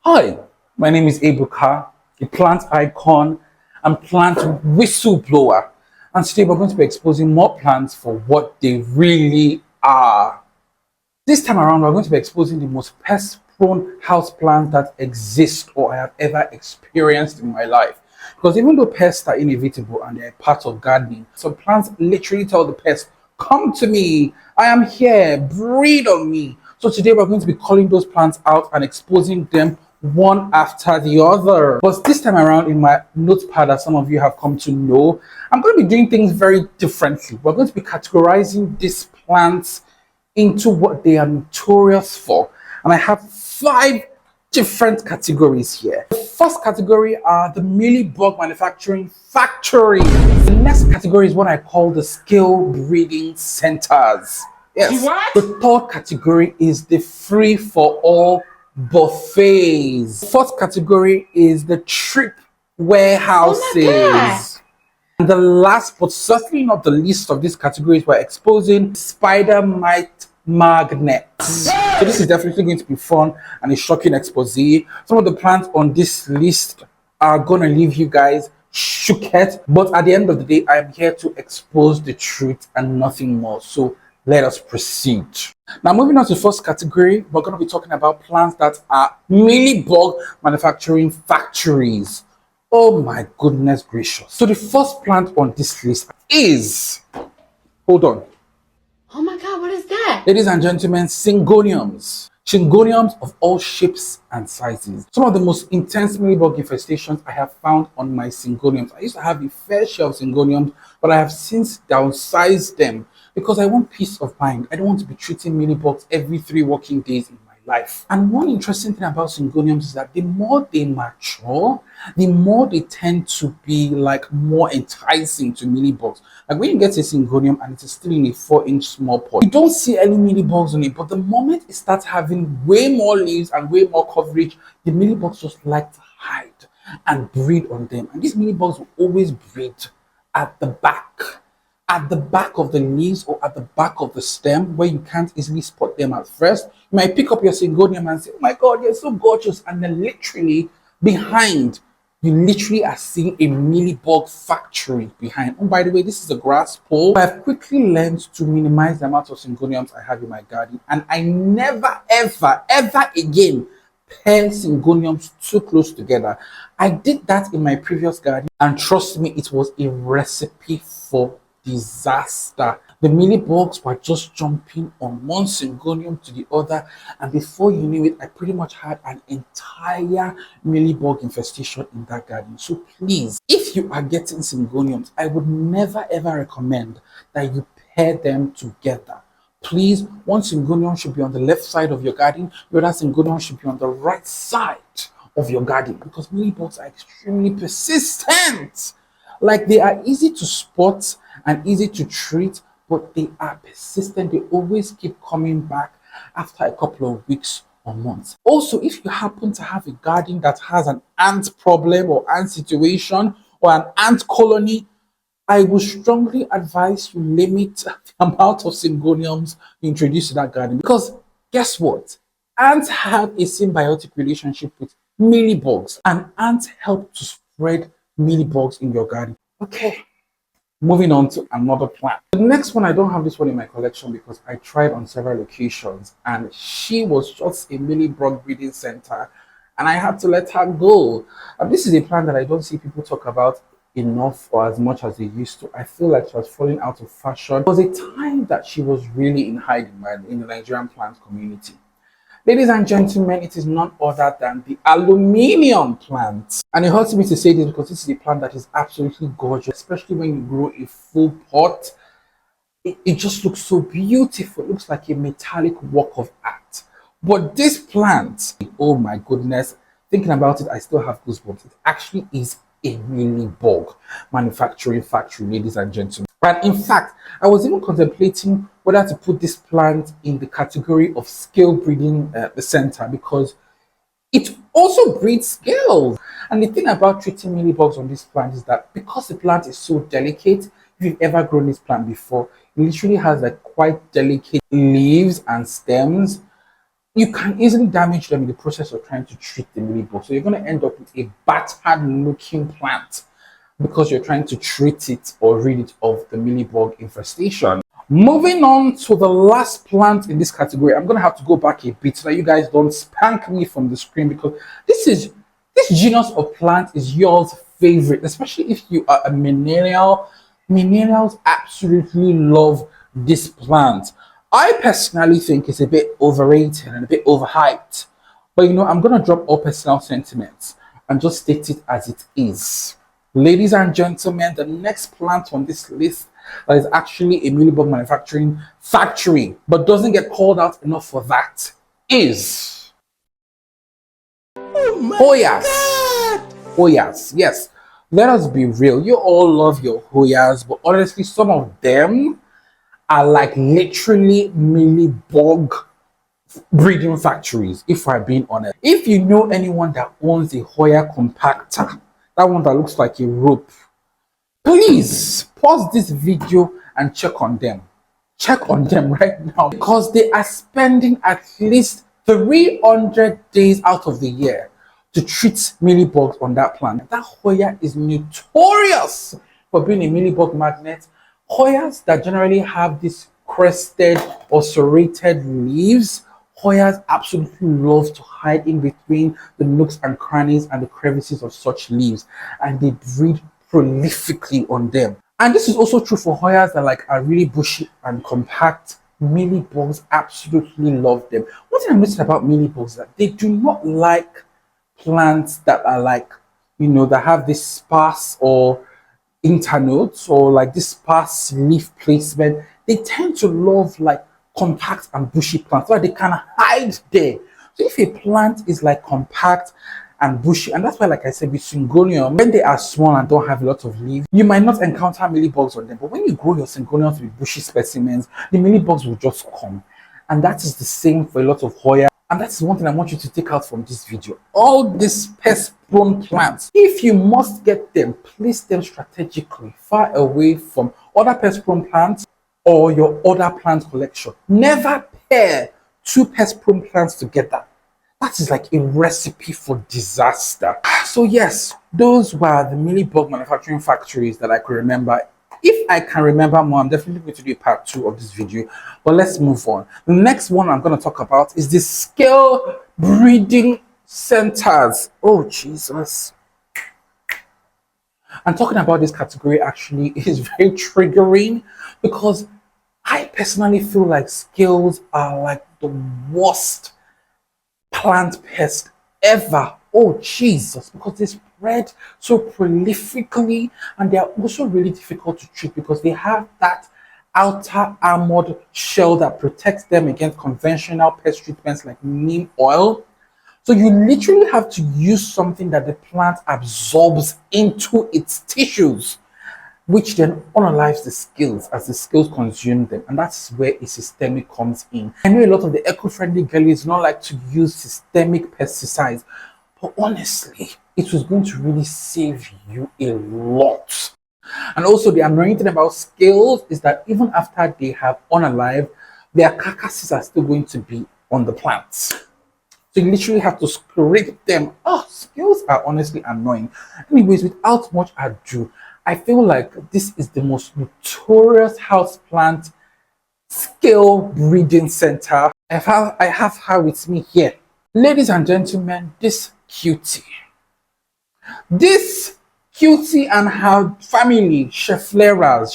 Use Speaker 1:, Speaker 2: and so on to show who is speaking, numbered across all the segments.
Speaker 1: Hi, my name is Ebuka, a plant icon and plant whistleblower. And today we're going to be exposing more plants for what they really are. This time around, we're going to be exposing the most pest-prone house plants that exist or I have ever experienced in my life. Because even though pests are inevitable and they're part of gardening, some plants literally tell the pests, "Come to me, I am here, breathe on me." So today we're going to be calling those plants out and exposing them one after the other. But this time around, in my notepad, as some of you have come to know, I'm going to be doing things very differently. We're going to be categorizing these plants into what they are notorious for. And I have 5 different categories here. The first category are the Mealybug manufacturing factories. The next category is what I call the skill breeding centers. Yes. What? The third category is the free for all buffets. The fourth category is the Thrip warehouses. And the last, but certainly not the least of these categories, we're exposing spider mite magnets. So this is definitely going to be fun and a shocking expose. Some of the plants on this list are going to leave you guys shooked, but at the end of the day, I'm here to expose the truth and nothing more. So let us proceed. Now, moving on to the first category, we're going to be talking about plants that are Mealybug manufacturing factories. Oh my goodness gracious. So the first plant on this list is, hold on.
Speaker 2: Oh my God, what is that?
Speaker 1: Ladies and gentlemen, syngoniums. Syngoniums of all shapes and sizes. Some of the most intense mealybug infestations I have found on my syngoniums. I used to have a fair share of syngoniums, but I have since downsized them because I want peace of mind. I don't want to be treating mealybugs every 3 working days in my life. And one interesting thing about syngoniums is that the more they mature, the more they tend to be like more enticing to mealybugs. Like when you get a syngonium and it is still in a 4-inch small pot, you don't see any mealybugs on it, but the moment it starts having way more leaves and way more coverage, the mealybugs just like to hide and breed on them. And these mealybugs will always breed at the back of the leaves or at the back of the stem where you can't easily spot them at first. You might pick up your syngonium and say, "Oh my God, you're so gorgeous," and then literally behind, you literally are seeing a mealybug factory behind. Oh, by the way, this is a grass pole. I've quickly learned to minimize the amount of syngoniums I have in my garden, and I never, ever, ever again pair syngoniums too close together. I did that in my previous garden, and trust me, it was a recipe for disaster. The mealybugs were just jumping on one syngonium to the other, and before you knew it, I pretty much had an entire mealybug infestation in that garden. So please, if you are getting syngoniums, I would never ever recommend that you pair them together. Please, one syngonium should be on the left side of your garden, the other syngonium should be on the right side of your garden, because mealybugs are extremely persistent. Like, they are easy to spot and easy to treat, but they are persistent. They always keep coming back after a couple of weeks or months. Also, if you happen to have a garden that has an ant problem or ant situation or an ant colony, I would strongly advise you limit the amount of syngoniums you introduce to that garden, because guess what? Ants have a symbiotic relationship with mealybugs, and ants help to spread mealybugs in your garden. Okay, moving on to another plant. The next one, I don't have this one in my collection because I tried on several occasions and she was just a mealybug breeding center and I had to let her go. And this is a plant that I don't see people talk about enough or as much as they used to. I feel like she was falling out of fashion. There was a time that she was really in high demand in the Nigerian plant community. Ladies and gentlemen, it is none other than the aluminium plant. And it hurts me to say this because this is a plant that is absolutely gorgeous, especially when you grow a full pot. It just looks so beautiful. It looks like a metallic work of art. But this plant, oh my goodness, thinking about it, I still have goosebumps. It actually is a mealybug manufacturing factory, ladies and gentlemen. And in fact, I was even contemplating whether to put this plant in the category of scale breeding the center, because it also breeds scales. And the thing about treating mealybugs on this plant is that because the plant is so delicate, if you've ever grown this plant before, it literally has like quite delicate leaves and stems. you can easily damage them in the process of trying to treat the mealybug. So you're going to end up with a battered looking plant because you're trying to treat it or rid it of the mealybug infestation. Moving on to the last plant in this category, I'm going to have to go back a bit so that you guys don't spank me from the screen, because this genus of plant is yours favorite, especially if you are a millennial. Millennials absolutely love this plant. I personally think it's a bit overrated and a bit overhyped. But I'm going to drop all personal sentiments and just state it as it is. Ladies and gentlemen, the next plant on this list that is actually a mealybug manufacturing factory but doesn't get called out enough for that is Hoyas. Hoyas, yes. Let us be real. You all love your Hoyas, but honestly, some of them are like literally mealybug breeding factories, if I'm being honest. If you know anyone that owns a Hoya compactor, that one that looks like a rope, please pause this video and check on them. Check on them right now, because they are spending at least 300 days out of the year to treat mealybugs on that plant. That Hoya is notorious for being a mealybug magnet. Hoyas that generally have these crested or serrated leaves, Hoyas absolutely love to hide in between the nooks and crannies and the crevices of such leaves, and they breed prolifically on them. And this is also true for Hoyas that are really bushy and compact. Mealybugs absolutely love them. One thing I noticed about mealybugs is that they do not like plants that are that have this sparse or internodes or this sparse leaf placement. They tend to love compact and bushy plants so that they can hide there. So if a plant is compact and bushy, and that's why, like I said, with syngonium, when they are small and don't have a lot of leaves, you might not encounter mealybugs on them. But when you grow your syngoniums with bushy specimens, the mealybugs will just come. And that is the same for a lot of Hoya. And that's one thing I want you to take out from this video. All these pest-prone plants, if you must get them, place them strategically far away from other pest-prone plants or your other plant collection. Never pair two pest-prone plants together. That is like a recipe for disaster. So yes, those were the mealybug manufacturing factories that I could remember. If I can remember more, I'm definitely going to do a part 2 of this video. But let's move on. The next one I'm going to talk about is the scale breeding centers. Oh, Jesus. And talking about this category actually is very triggering, because I personally feel like scales are like the worst plant pest ever. Oh, Jesus, because they spread so prolifically, and they are also really difficult to treat because they have that outer armored shell that protects them against conventional pest treatments like neem oil. So you literally have to use something that the plant absorbs into its tissues, which then unalives the scales as the scales consume them. And that's where a systemic comes in. I know a lot of the eco-friendly girlies don't like to use systemic pesticides, but honestly, it was going to really save you a lot. And also, the annoying thing about scales is that even after they have unalived, their carcasses are still going to be on the plants. So you literally have to scrape them. Oh, scales are honestly annoying. Anyways, without much ado, I feel like this is the most notorious houseplant scale breeding center. I have her with me here. Ladies and gentlemen, this cutie and her family, Scheffleras,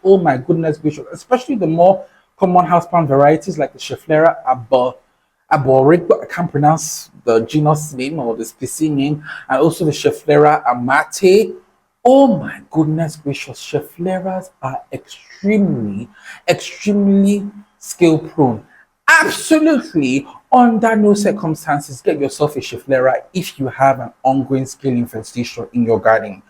Speaker 1: oh my goodness gracious, especially the more common houseplant varieties like the Schefflera arboricola, I can't pronounce the genus name or the species name, and also the Schefflera amate. Oh my goodness gracious, Scheffleras are extremely scale prone. Absolutely, under no circumstances, get yourself a Schefflera if you have an ongoing scale infestation in your garden,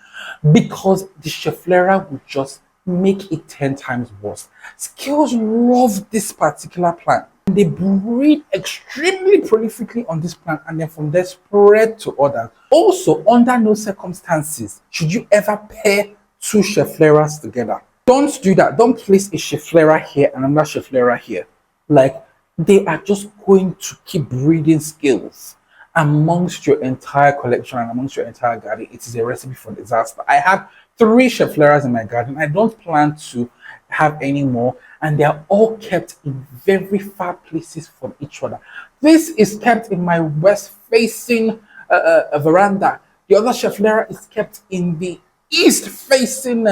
Speaker 1: because the Schefflera will just make it 10 times worse. Scales love this particular plant. They breed extremely prolifically on this plant, and then from there spread to others. Also, under no circumstances should you ever pair two Scheffleras together. Don't do that. Don't place a Schefflera here and another Schefflera here. they are just going to keep breeding skills amongst your entire collection and amongst your entire garden. It is a recipe for disaster. I have three chefleras in my garden. I don't plan to have any more, and they are all kept in very far places from each other. This is kept in my west facing veranda. The other cheflera is kept in the east facing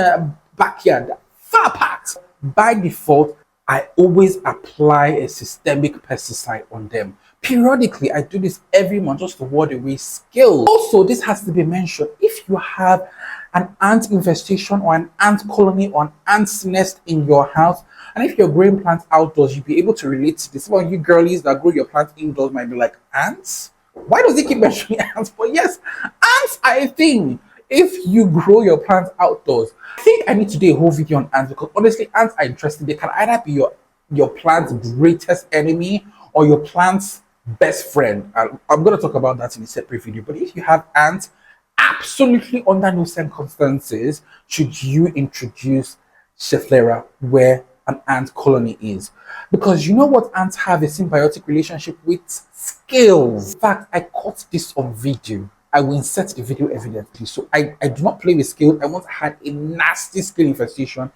Speaker 1: backyard, far apart. By default, I always apply a systemic pesticide on them. Periodically, I do this every month just to ward away scales. Also, this has to be mentioned. If you have an ant infestation or an ant colony or an ant's nest in your house, and if you're growing plants outdoors, you'll be able to relate to this. Some of you girlies that grow your plants indoors might be like, ants? Why does he keep mentioning ants? But yes, ants are a thing. If you grow your plants outdoors, I think I need to do a whole video on ants because honestly, ants are interesting. They can either be your plant's greatest enemy or your plant's best friend. I'm going to talk about that in a separate video. But if you have ants, absolutely under no circumstances should you introduce Schefflera where an ant colony is. Because you know what ants have a symbiotic relationship with? Scales. In fact, I caught this on video. I will insert the video evidently. So I do not play with scales. I once had a nasty scale infestation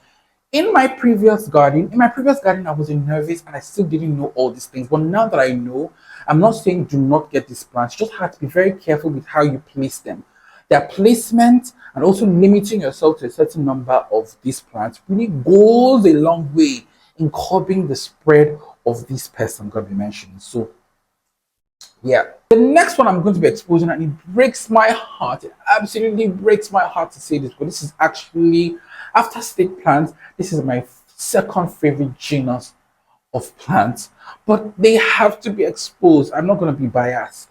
Speaker 1: in my previous garden. In my previous garden, I was nervous and I still didn't know all these things. But now that I know, I'm not saying do not get these plants. You just have to be very careful with how you place them. Their placement and also limiting yourself to a certain number of these plants really goes a long way in curbing the spread of these pests I'm going to be mentioning. So yeah, the next one I'm going to be exposing, and it breaks my heart. It absolutely breaks my heart to say this, but this is actually, after snake plants, this is my second favorite genus of plants, but they have to be exposed. I'm not going to be biased.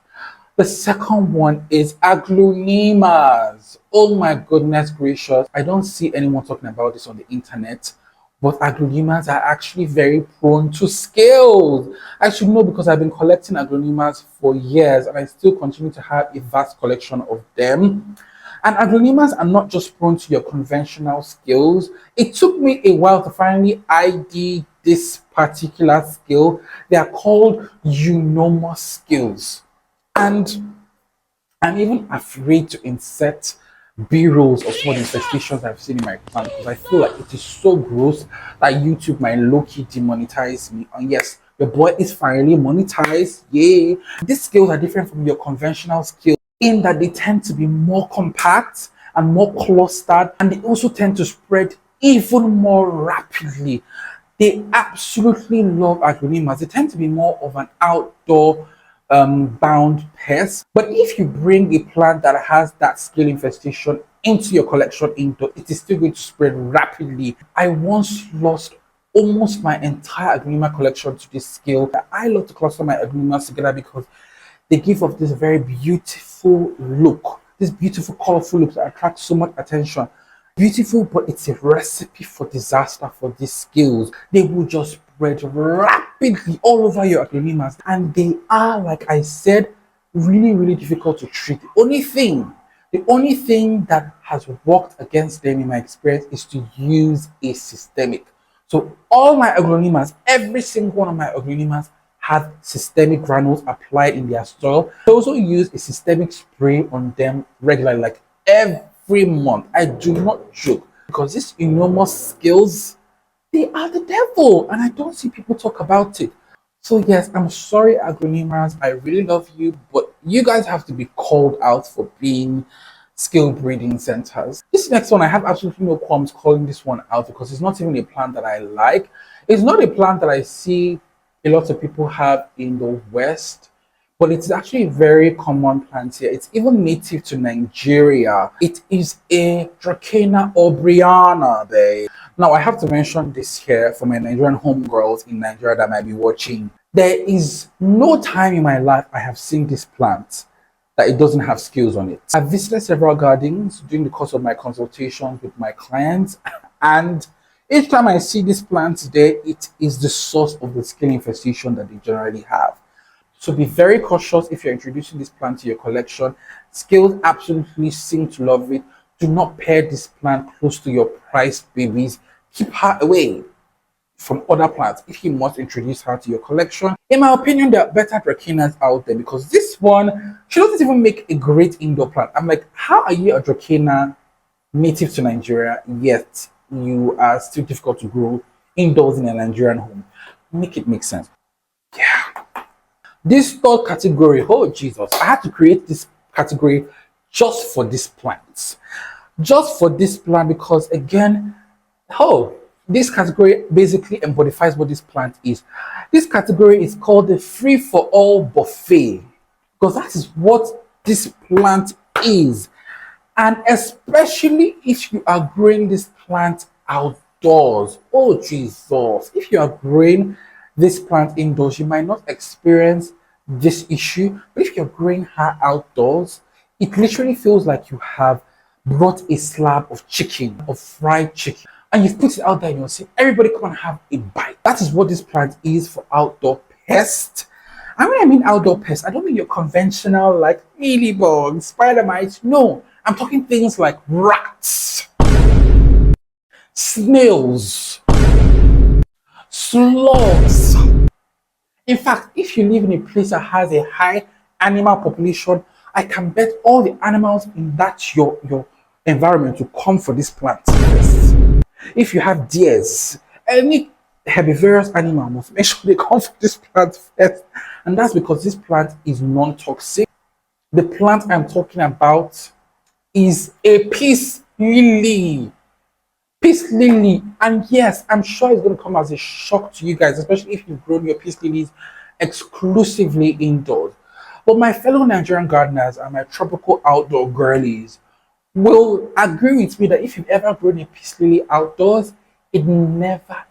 Speaker 1: The second one is aglaonemas. Oh my goodness gracious. I don't see anyone talking about this on the internet, but aglaonemas are actually very prone to scales. I should know because I've been collecting aglaonemas for years and I still continue to have a vast collection of them. And aglaonemas are not just prone to your conventional scales. It took me a while to finally ID this particular scale. They are called eunomous scales. And I'm even afraid to insert B-rolls of some of the infestations I've seen in my plant because I feel like it is so gross that YouTube might low-key demonetize me. And yes, your boy is finally monetized. Yay! These scales are different from your conventional scales in that they tend to be more compact and more clustered, and they also tend to spread even more rapidly. They absolutely love aglaonemas. They tend to be more of an outdoor bound pest. But if you bring a plant that has that scale infestation into your collection indoor, it is still going to spread rapidly. I once lost almost my entire aglaonema collection to this scale. I love to cluster my aglaonemas together because they give off this very beautiful look, this beautiful colorful look that attracts so much attention. Beautiful, but it's a recipe for disaster for these scales. They will just spread rapidly all over your aglaonemas, and they are, like I said, really difficult to treat. The only thing that has worked against them in my experience is to use a systemic. So all my aglaonemas, every single one of my aglaonemas have systemic granules applied in their soil. I also use a systemic spray on them regularly, like every month. I do not joke because these enormous scales, they are the devil, and I don't see people talk about it. So yes, I'm sorry, aglaonemas. I really love you, but you guys have to be called out for being scale breeding centers. This next one, I have absolutely no qualms calling this one out because it's not even a plant that I like. It's not a plant that I see a lot of people have in the West, but it's actually a very common plant here. It's even native to Nigeria. It is a Dracena aubriana, babe. Now, I have to mention this here for my Nigerian homegirls in Nigeria that might be watching. There is no time in my life I have seen this plant that it doesn't have scales on it. I've visited several gardens during the course of my consultations with my clients, and each time I see this plant there, it is the source of the scale infestation that they generally have. So be very cautious if you're introducing this plant to your collection. Scales absolutely seem to love it. Do not pair this plant close to your prized babies. Keep her away from other plants if you must introduce her to your collection. In my opinion, there are better dracaenas out there because this one, she doesn't even make a great indoor plant. I'm like, how are you a dracaena native to Nigeria, yet you are still difficult to grow indoors in a Nigerian home? Make it make sense. Yeah. This third category, oh Jesus, I had to create this category just for this plant. Just for this plant because again, oh, this category basically embodies what this plant is. This category is called the free for all buffet because that is what this plant is. And especially if you are growing this plant outdoors. Oh, Jesus. If you are growing this plant indoors, you might not experience this issue. But if you're growing her outdoors, it literally feels like you have brought a slab of chicken, of fried chicken, and you've put it out there and you're saying, everybody come and have a bite. That is what this plant is for outdoor pests. And when I mean outdoor pests, I don't mean your conventional like mealybug, spider mites. No, I'm talking things like rats, snails, slugs. In fact, if you live in a place that has a high animal population, I can bet all the animals in that your environment will come for this plant. Yes. If you have deers, any herbivorous animal must make sure they come for this plant first. And that's because this plant is non-toxic. The plant I'm talking about is a peace lily. Peace lily. And yes, I'm sure it's going to come as a shock to you guys, especially if you've grown your peace lilies exclusively indoors. But my fellow Nigerian gardeners and my tropical outdoor girlies will agree with me that if you've ever grown a peace lily outdoors, it never,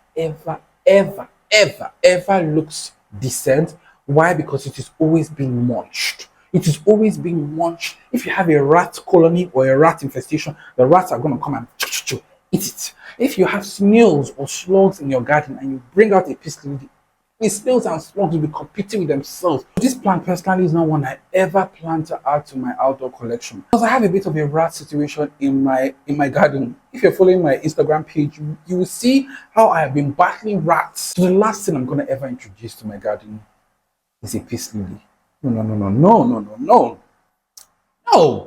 Speaker 1: ever looks decent. Why? Because it is always being munched. It is always being munched. If you have a rat colony or a rat infestation, the rats are going to come and eat it. If you have snails or slugs in your garden and you bring out a peace lily, the snails and slugs will be competing with themselves. This plant personally is not one I ever plan to add to my outdoor collection because I have a bit of a rat situation in my garden. If you're following my Instagram page, you will see how I have been battling rats. So the last thing I'm going to ever introduce to my garden is a peace lily. No.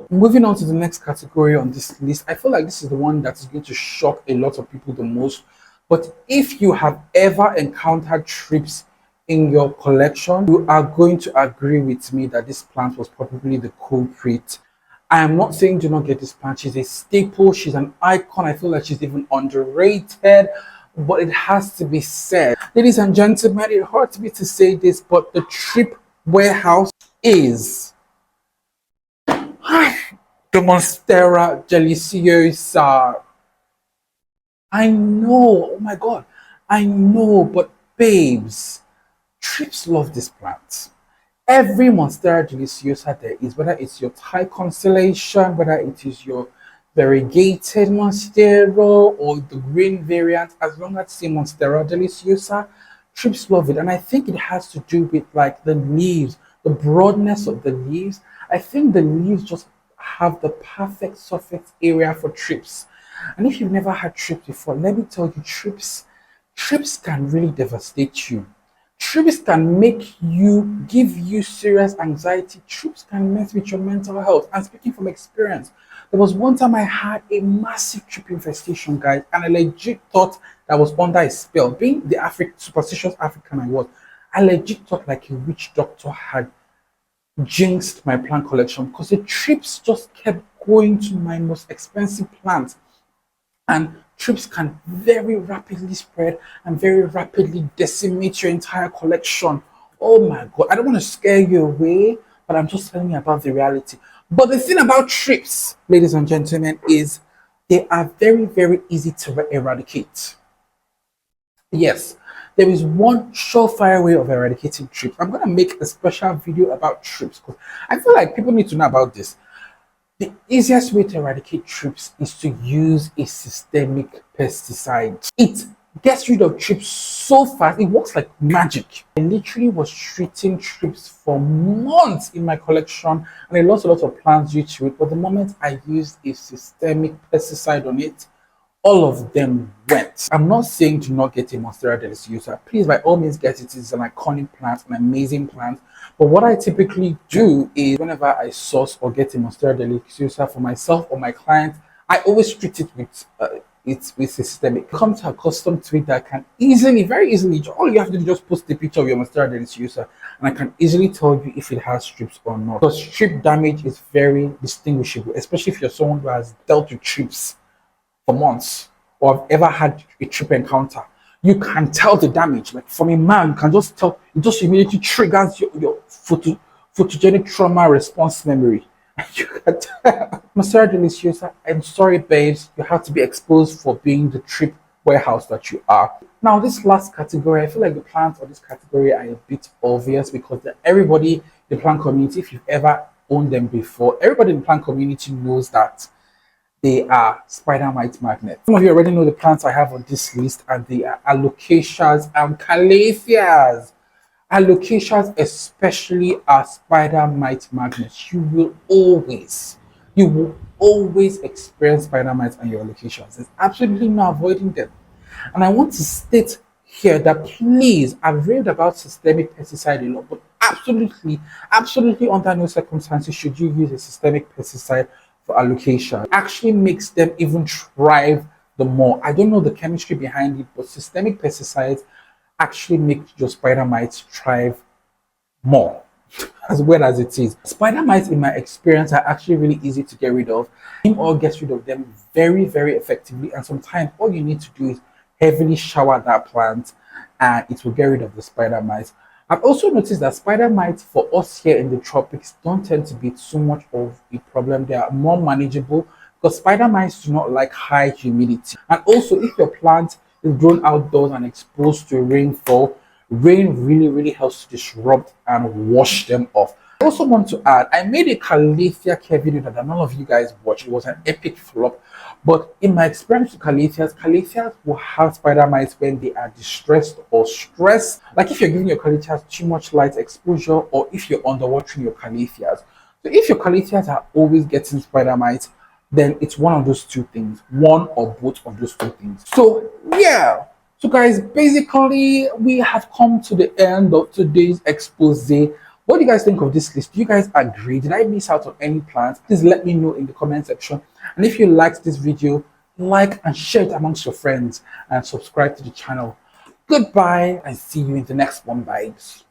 Speaker 1: Moving on to the next category on this list, I feel like this is the one that is going to shock a lot of people the most. But if you have ever encountered thrips in your collection, you are going to agree with me that this plant was probably the culprit. I am not saying do not get this plant. She's a staple. She's an icon. I feel like she's even underrated. But it has to be said. Ladies and gentlemen, it hurts me to say this, but the Thrip warehouse is the Monstera deliciosa. I know, oh my God, I know, but babes, Thrips love this plant. Every Monstera deliciosa there is, whether it's your Thai constellation, whether it is your variegated Monstera or the green variant, as long as it's a Monstera deliciosa, Thrips love it. And I think it has to do with like the leaves, the broadness of the leaves. I think the leaves just have the perfect surface area for thrips. And if you've never had thrips before, let me tell you, thrips can really devastate you. Thrips can give you serious anxiety. Thrips can mess with your mental health. And speaking from experience, there was one time I had a massive thrip infestation, guys, and I legit thought that was under a spell. Being the superstitious African I was, I legit thought like a witch doctor had jinxed my plant collection because the thrips just kept going to my most expensive plants. And thrips can very rapidly spread and very rapidly decimate your entire collection. Oh my God, I don't want to scare you away, but I'm just telling you about the reality. But the thing about thrips, ladies and gentlemen, is they are very easy to eradicate. Yes, there is one surefire way of eradicating thrips. I'm going to make a special video about thrips because I feel like people need to know about this. The easiest way to eradicate thrips is to use a systemic pesticide. It gets rid of thrips so fast, it works like magic. I literally was treating thrips for months in my collection and I lost a lot of plants due to it. But the moment I used a systemic pesticide on it, all of them went. I'm not saying do not get a Monstera deliciosa. Please, by all means, get it. It's an iconic plant, an amazing plant. But what I typically do is whenever I source or get a Monstera deliciosa for myself or my client, I always treat it with systemic. Come to accustomed to it that I can easily, very easily, all you have to do is just post the picture of your Monstera deliciosa and I can easily tell you if it has strips or not. Because strip damage is very distinguishable, especially if you're someone who has dealt with trips for months or have ever had a trip encounter. You can tell the damage. Like from a man, you can just tell, it just immediately triggers your photogenic trauma response memory. You can tell. Monstera deliciosa, I'm sorry, babes, you have to be exposed for being the trip warehouse that you are. Now, this last category, I feel like the plants of this category are a bit obvious because everybody in the plant community, if you've ever owned them before, everybody in the plant community knows that they are spider mite magnets. Some of you already know the plants I have on this list, and they are alocasias and calatheas. Alocasias especially are spider mite magnets. You will always experience spider mites on your alocasias. There's absolutely no avoiding them. And I want to state here that please, I've read about systemic pesticide a lot, but absolutely under no circumstances should you use a systemic pesticide for alocasia. It actually makes them even thrive the more. I don't know the chemistry behind it, but systemic pesticides actually make your spider mites thrive more. As well as it is. Spider mites, in my experience, are actually really easy to get rid of. Neem oil gets rid of them very, very effectively. And sometimes all you need to do is heavily shower that plant and it will get rid of the spider mites. I've also noticed that spider mites for us here in the tropics don't tend to be too much of a problem. They are more manageable because spider mites do not like high humidity. And also, if your plant is grown outdoors and exposed to rainfall, rain really helps to disrupt and wash them off. I also want to add, I made a calathea care video that none of you guys watched. It was an epic flop. But in my experience with calatheas will have spider mites when they are distressed or stressed. Like if you're giving your calatheas too much light exposure or if you're underwatering your calatheas. So if your calatheas are always getting spider mites, then it's one of those two things. One or both of those two things. So yeah. So guys, basically we have come to the end of today's expose. What do you guys think of this list? Do you guys agree? Did I miss out on any plants? Please let me know in the comment section. And if you liked this video, like and share it amongst your friends and subscribe to the channel. Goodbye and see you in the next one, vibes.